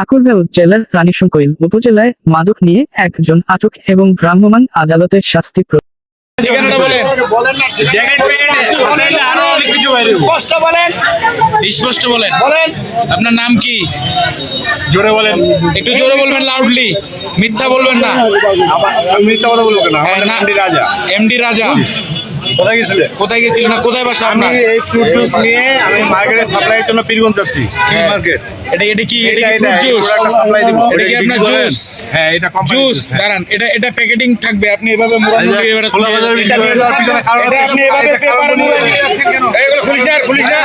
ঠাকুরগাঁও জেলার রানীশংকৈল উপজেলায় মাদক নিয়ে একজন আটক এবং ভ্রাম্যমাণ আদালতে শাস্তি স্পষ্ট বলেন আপনার নাম কি? জোরে বলেন, একটু জোরে বলবেন, লাউডলি, মিথ্যা বলবেন না। মিথ্যা কথা বলবো কেন? এমডি রাজা। এমডি রাজা কোথায় গেছিলেন? কোথায় গেছিলেন না কোথায় বাসা আমি আপনার? এই ফ্রুট জুস নিয়ে আমি মার্কেটে সাপ্লাইয়ের জন্য পীরগঞ্জ যাচ্ছি। মার্কেট এটা কি এটা জুস সাপ্লাই দিব। এটা কি আপনার জুস? হ্যাঁ, এটা কোম্পানি জুস। দাঁড়ান, এটা প্যাকেটিং থাকবে, আপনি এভাবে মোড়ামুড়ি এবারে খোলা বাজার এটা নিয়ে যাওয়ার পিছনে কারণ এটা আপনি এভাবে পেপারে মুড়ে নিয়ে যাচ্ছেন কেন? এইগুলো খুলিস না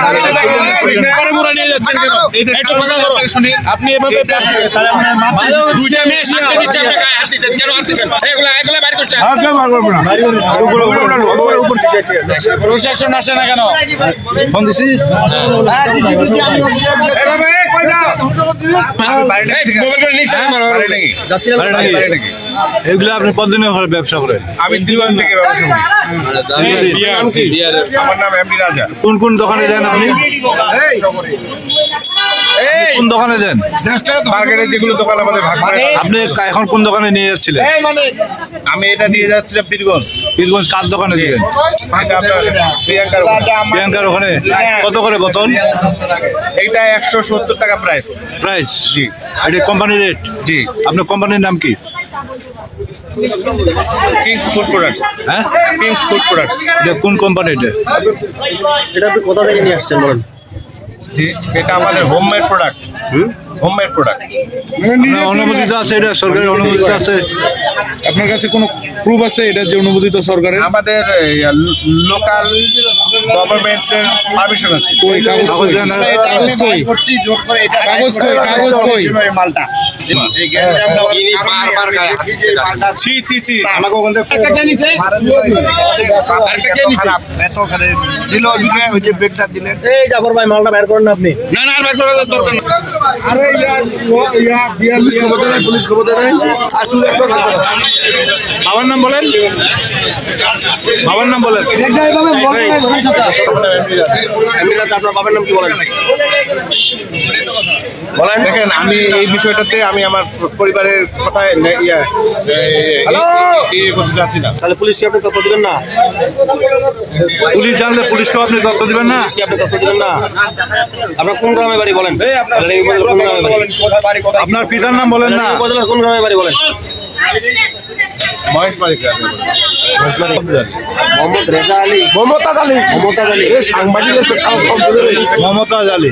পেপারে মুড়ে নিয়ে যাচ্ছেন কেন? একটু ফাঁকা করো। আপনি এভাবে তাহলে আমরা মাপছি। দুইটা মেয়ে সাথে দিচ্ছে, আপনি গায়ে হাত দিচ্ছেন কেন? হাত দিচ্ছেন এগুলো বাইর করছেন। উপর দিকে যেতে আছে। প্রশাসন আসে না কেন? ফোন দিছিস? এগুলো আপনি কতদিনের ঘরে ব্যবসা করেন? আমি দীর্ঘদিন থেকে ব্যবসা করি। আমার নাম এমডি রাজা। কোন কোন দোকানে যান আপনি? কোন দোকানে যান? মার্কেটে যেগুলো দোকান আমাদের ভাগ করে। আপনি এখন কোন দোকানে নিয়ে যাচ্ছিলেন? আমি এটা নিয়ে যাচ্ছিলাম পীরগঞ্জ। পীরগঞ্জ কার দোকানে দিবেন? প্রিয়াঙ্কার ওখানে। কত করে বোতল? এইটা 170 টাকা প্রাইস। প্রাইস? জি। এটা কোম্পানির রেট? জি। আপনার কোম্পানির নাম কি? Kings Food Products. হ্যাঁ, কিংস ফুড প্রোডাক্টস। এটা কোন কোম্পানি? এটা আপনি কোথা থেকে নিয়ে আসছেন বলেন? জি, এটা আমাদের হোমমেড প্রোডাক্ট। Homemade product. অনুমোদিত আছে, এটা সরকারের অনুমোদিত আছে। আপনার কাছে কোনো প্রুফ আছে এটা যে অনুমোদিত সরকারের? আমাদের লোকাল গভর্নমেন্টস এর পারমিশন আছে। কই কাগজ কই? কাগজ কই? কাগজ কই? কাগজ কই? মালটা এই বারবার গায়ে হাত দিচ্ছে। ছি ছি ছি, আমাকে ওখান থেকে টাকা নিছে? টাকা নিছে? এত করে দিল ওই যে ব্রেকটা দিলেন। এই জাফর ভাই মালটা বের করেন না আপনি। না আর বাইর করার দরকার নেই। আরে পুলিশ খবর দেয়, পুলিশ খবর দেয়। আসুন একটু বাবার নাম বলেন, বাবার নাম বলেন। আপনার বাবার নাম কি বলেন? বলেন। দেখেন, আমি এই বিষয়টাতে আমি আমার পরিবারের কথায় করতে চাচ্ছি না। তাহলে পুলিশ কি আপনি তথ্য দিবেন না? পুলিশ জানলে পুলিশকেও আপনি তথ্য দিবেন না? কি আপনি তথ্য দিবেন না? আপনার কোন গ্রামে বাড়ি বলেন? কোন গ্রামে বাড়ি? আপনার পিতার নাম বলেন না? উপজেলার কোন গ্রামে বাড়ি বলেন? মহেশ বাড়ি। মোহাম্মদ রেজা আলী। মমতাজ আলী। মমতাজ আলী সাংবাদিকের মমতাজ আলী।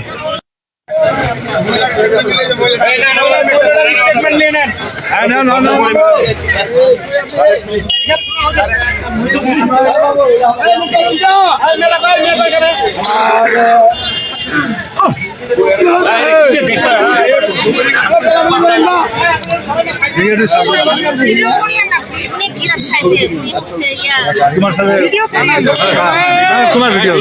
তোমার সাথে তোমার ভিডিও